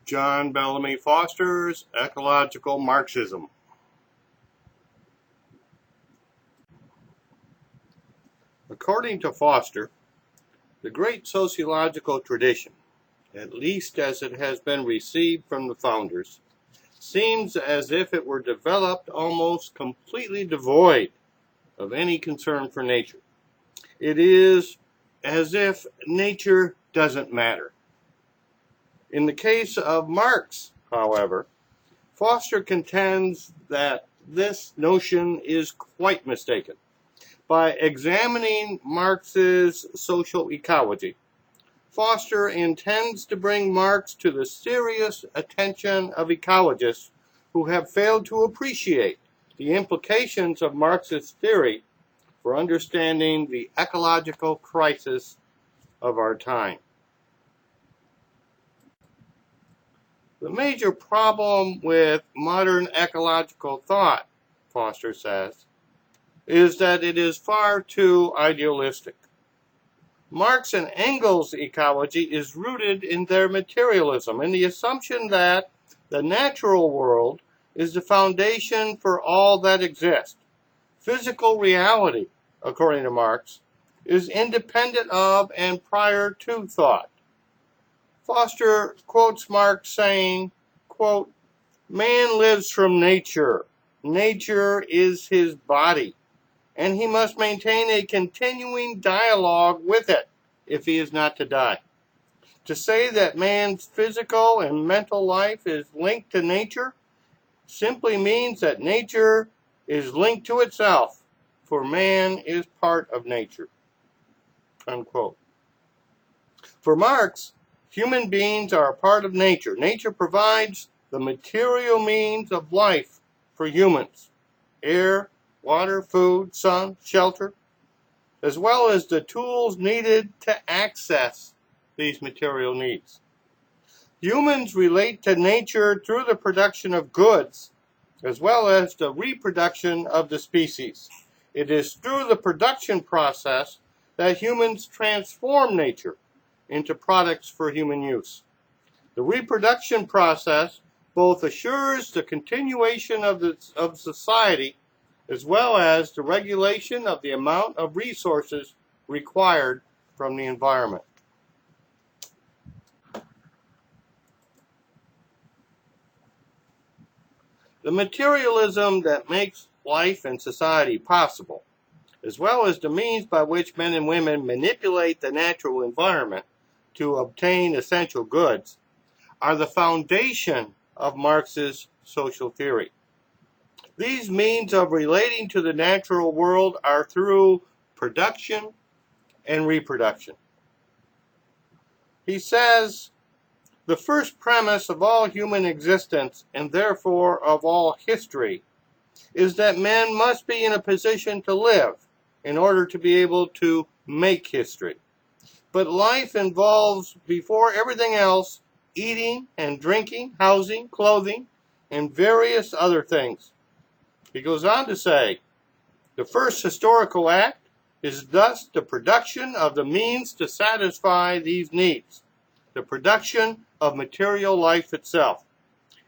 John Bellamy Foster's Ecological Marxism. According to Foster, the great sociological tradition, at least as it has been received from the founders, seems as if it were developed almost completely devoid of any concern for nature. It is as if nature doesn't matter. In the case of Marx, however, Foster contends that this notion is quite mistaken. By examining Marx's social ecology, Foster intends to bring Marx to the serious attention of ecologists who have failed to appreciate the implications of Marx's theory for understanding the ecological crisis of our time. The major problem with modern ecological thought, Foster says, is that it is far too idealistic. Marx and Engels' ecology is rooted in their materialism, in the assumption that the natural world is the foundation for all that exists. Physical reality, according to Marx, is independent of and prior to thought. Foster quotes Marx saying, quote, "Man lives from nature. Nature is his body, and he must maintain a continuing dialogue with it if he is not to die. To say that man's physical and mental life is linked to nature simply means that nature is linked to itself, for man is part of nature." Unquote. For Marx, human beings are a part of nature. Nature provides the material means of life for humans: air, water, food, sun, shelter, as well as the tools needed to access these material needs. Humans relate to nature through the production of goods, as well as the reproduction of the species. It is through the production process that humans transform nature into products for human use. The reproduction process both assures the continuation of society as well as the regulation of the amount of resources required from the environment. The materialism that makes life and society possible, as well as the means by which men and women manipulate the natural environment to obtain essential goods, are the foundation of Marx's social theory. These means of relating to the natural world are through production and reproduction. He says, "The first premise of all human existence, and therefore of all history, is that men must be in a position to live in order to be able to make history. But life involves, before everything else, eating and drinking, housing, clothing, and various other things." He goes on to say, "The first historical act is thus the production of the means to satisfy these needs, the production of material life itself.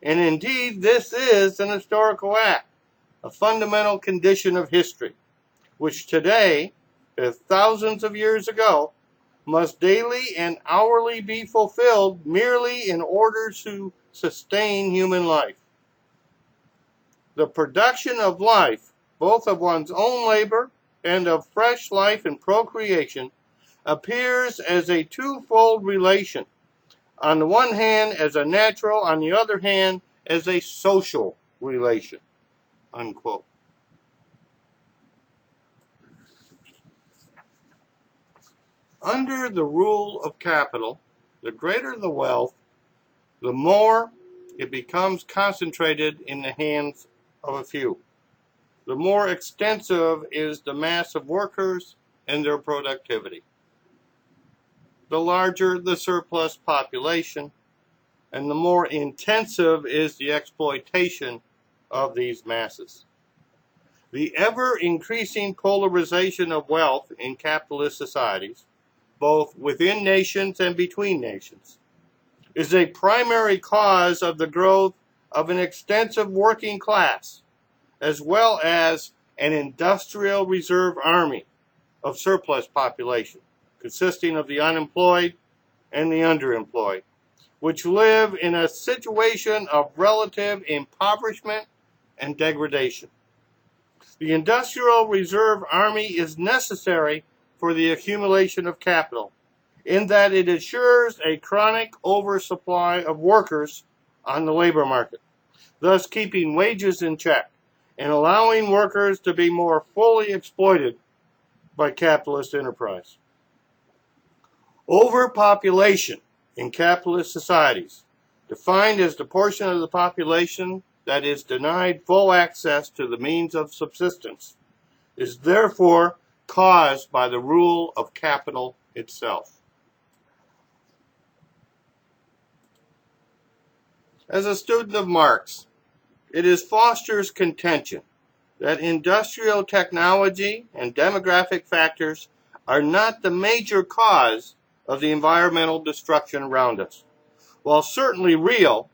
And indeed, this is an historical act, a fundamental condition of history, which today, as thousands of years ago, must daily and hourly be fulfilled merely in order to sustain human life. The production of life, both of one's own labor and of fresh life and procreation, appears as a twofold relation. On the one hand, as a natural, on the other hand, as a social relation." Unquote. Under the rule of capital, the greater the wealth, the more it becomes concentrated in the hands of a few. The more extensive is the mass of workers and their productivity. The larger the surplus population, and the more intensive is the exploitation of these masses. The ever-increasing polarization of wealth in capitalist societies, both within nations and between nations, is a primary cause of the growth of an extensive working class, as well as an industrial reserve army of surplus population, consisting of the unemployed and the underemployed, which live in a situation of relative impoverishment and degradation. The Industrial Reserve Army is necessary for the accumulation of capital, in that it assures a chronic oversupply of workers on the labor market, thus keeping wages in check and allowing workers to be more fully exploited by capitalist enterprise. Overpopulation in capitalist societies, defined as the portion of the population that is denied full access to the means of subsistence, is therefore caused by the rule of capital itself. As a student of Marx, it is Foster's contention that industrial technology and demographic factors are not the major cause of the environmental destruction around us. While certainly real,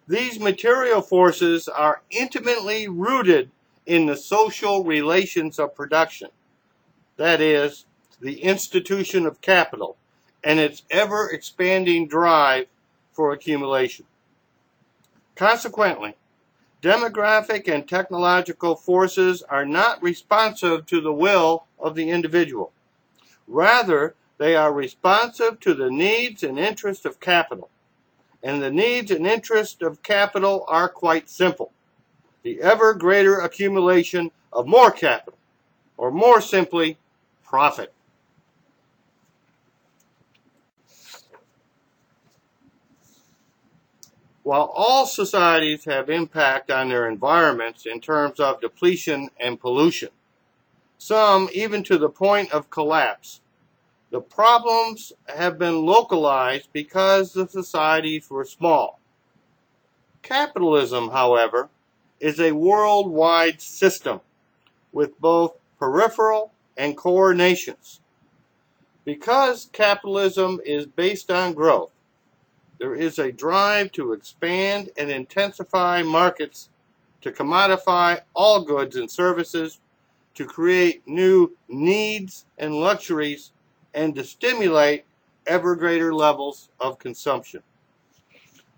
these material forces are intimately rooted in the social relations of production, that is, the institution of capital and its ever-expanding drive for accumulation. Consequently, demographic and technological forces are not responsive to the will of the individual. Rather, they are responsive to the needs and interests of capital. And the needs and interests of capital are quite simple: the ever greater accumulation of more capital, or more simply, profit. While all societies have impact on their environments in terms of depletion and pollution, some even to the point of collapse, the problems have been localized because the societies were small. Capitalism, however, is a worldwide system with both peripheral and core nations. Because capitalism is based on growth, there is a drive to expand and intensify markets, to commodify all goods and services, to create new needs and luxuries, and to stimulate ever greater levels of consumption.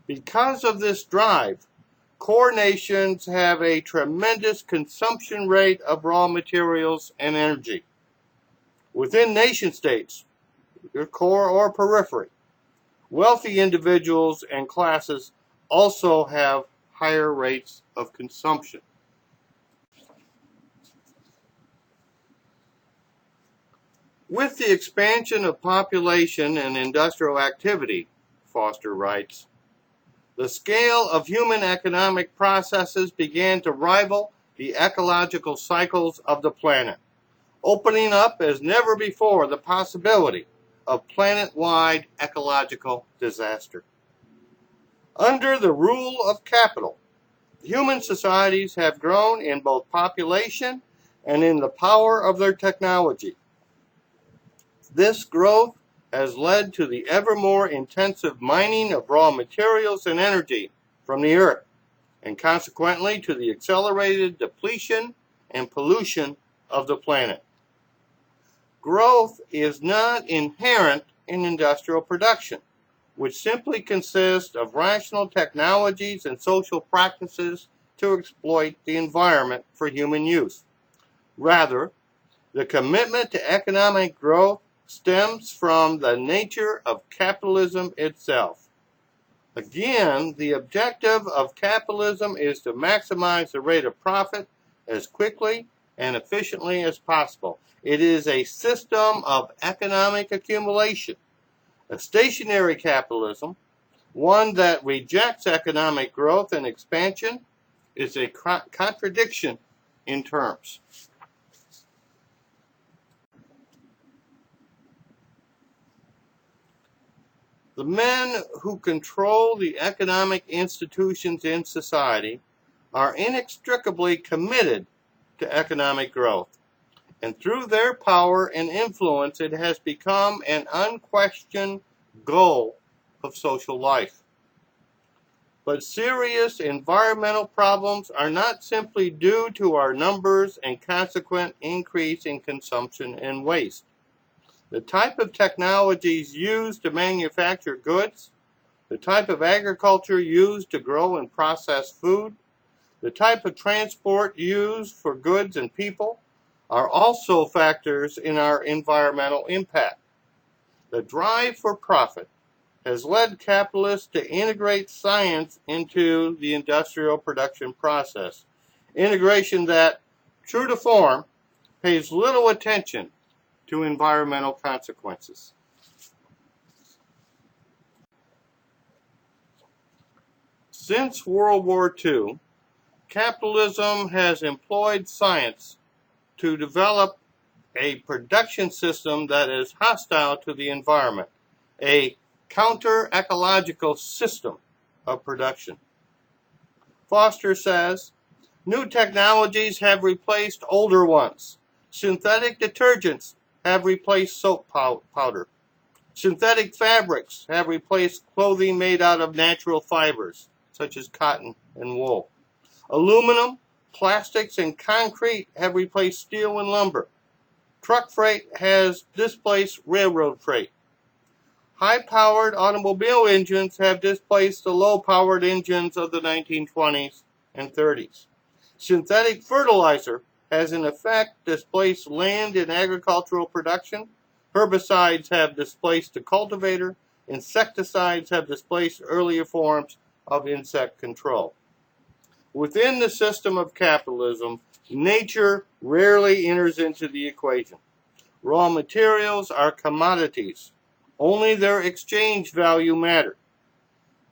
Because of this drive, core nations have a tremendous consumption rate of raw materials and energy. Within nation states, either core or periphery, wealthy individuals and classes also have higher rates of consumption. With the expansion of population and industrial activity, Foster writes, the scale of human economic processes began to rival the ecological cycles of the planet, opening up as never before the possibility of planet-wide ecological disaster. Under the rule of capital, human societies have grown in both population and in the power of their technology. This growth has led to the ever more intensive mining of raw materials and energy from the earth, and consequently to the accelerated depletion and pollution of the planet. Growth is not inherent in industrial production, which simply consists of rational technologies and social practices to exploit the environment for human use. Rather, the commitment to economic growth stems from the nature of capitalism itself. Again, the objective of capitalism is to maximize the rate of profit as quickly and efficiently as possible. It is a system of economic accumulation. A stationary capitalism, one that rejects economic growth and expansion, is a contradiction in terms. The men who control the economic institutions in society are inextricably committed to economic growth, and through their power and influence it has become an unquestioned goal of social life. but serious environmental problems are not simply due to our numbers and consequent increase in consumption and waste. The type of technologies used to manufacture goods, the type of agriculture used to grow and process food, the type of transport used for goods and people are also factors in our environmental impact. The drive for profit has led capitalists to integrate science into the industrial production process. Integration that, true to form, pays little attention to environmental consequences. Since World War II, capitalism has employed science to develop a production system that is hostile to the environment, a counter-ecological system of production. Foster says, new technologies have replaced older ones. Synthetic detergents have replaced soap powder. Synthetic fabrics have replaced clothing made out of natural fibers, such as cotton and wool. Aluminum, plastics, and concrete have replaced steel and lumber. Truck freight has displaced railroad freight. High-powered automobile engines have displaced the low-powered engines of the 1920s and 30s. Synthetic fertilizer has in effect displaced land in agricultural production. Herbicides have displaced the cultivator. Insecticides have displaced earlier forms of insect control. Within the system of capitalism, nature rarely enters into the equation. Raw materials are commodities. Only their exchange value matters.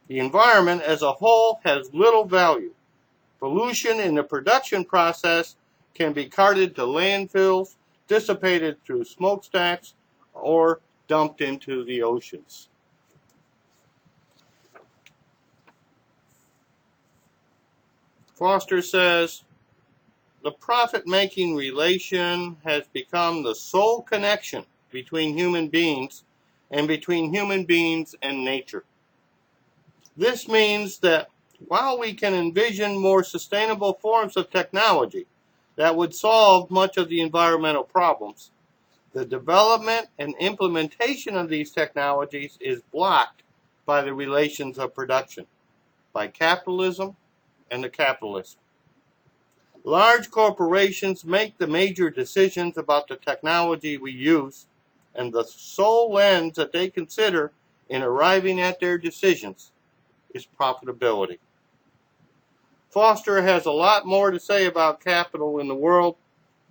The environment as a whole has little value. Pollution in the production process can be carted to landfills, dissipated through smokestacks, or dumped into the oceans. Foster says, the profit-making relation has become the sole connection between human beings and between human beings and nature. This means that while we can envision more sustainable forms of technology that would solve much of the environmental problems, the development and implementation of these technologies is blocked by the relations of production, by capitalism and the capitalist. Large corporations make the major decisions about the technology we use, and the sole lens that they consider in arriving at their decisions is profitability. Foster has a lot more to say about capital in the world,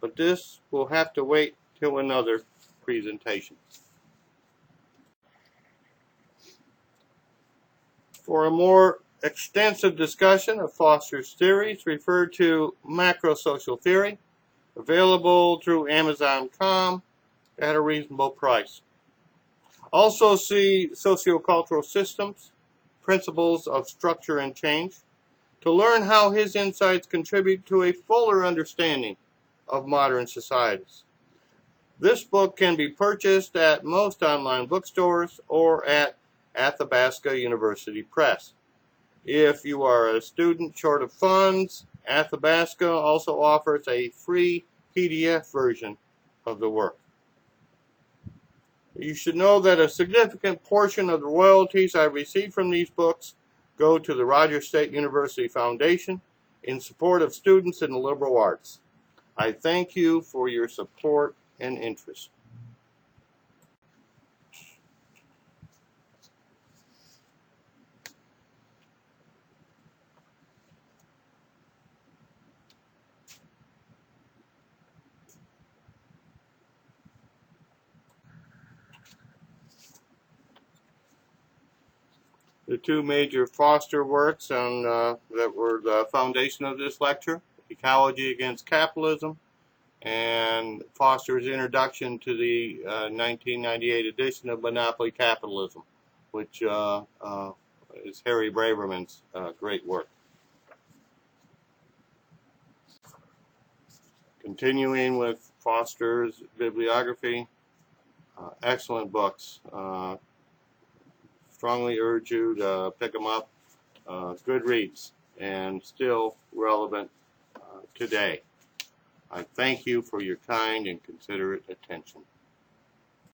but this will have to wait till another presentation. For a more extensive discussion of Foster's theories, refer to Macrosocial Theory, available through Amazon.com at a reasonable price. Also see Sociocultural Systems, Principles of Structure and Change, to learn how his insights contribute to a fuller understanding of modern societies. This book can be purchased at most online bookstores or at Athabasca University Press. If you are a student short of funds, Athabasca also offers a free PDF version of the work. You should know that a significant portion of the royalties I receive from these books go to the Rogers State University Foundation in support of students in the liberal arts. I thank you for your support and interest. The two major Foster works that were the foundation of this lecture, Ecology Against Capitalism, and Foster's introduction to the 1998 edition of Monopoly Capitalism, which is Harry Braverman's great work. Continuing with Foster's bibliography, excellent books. Strongly urge you to pick them up. good reads and still relevant today. I thank you for your kind and considerate attention.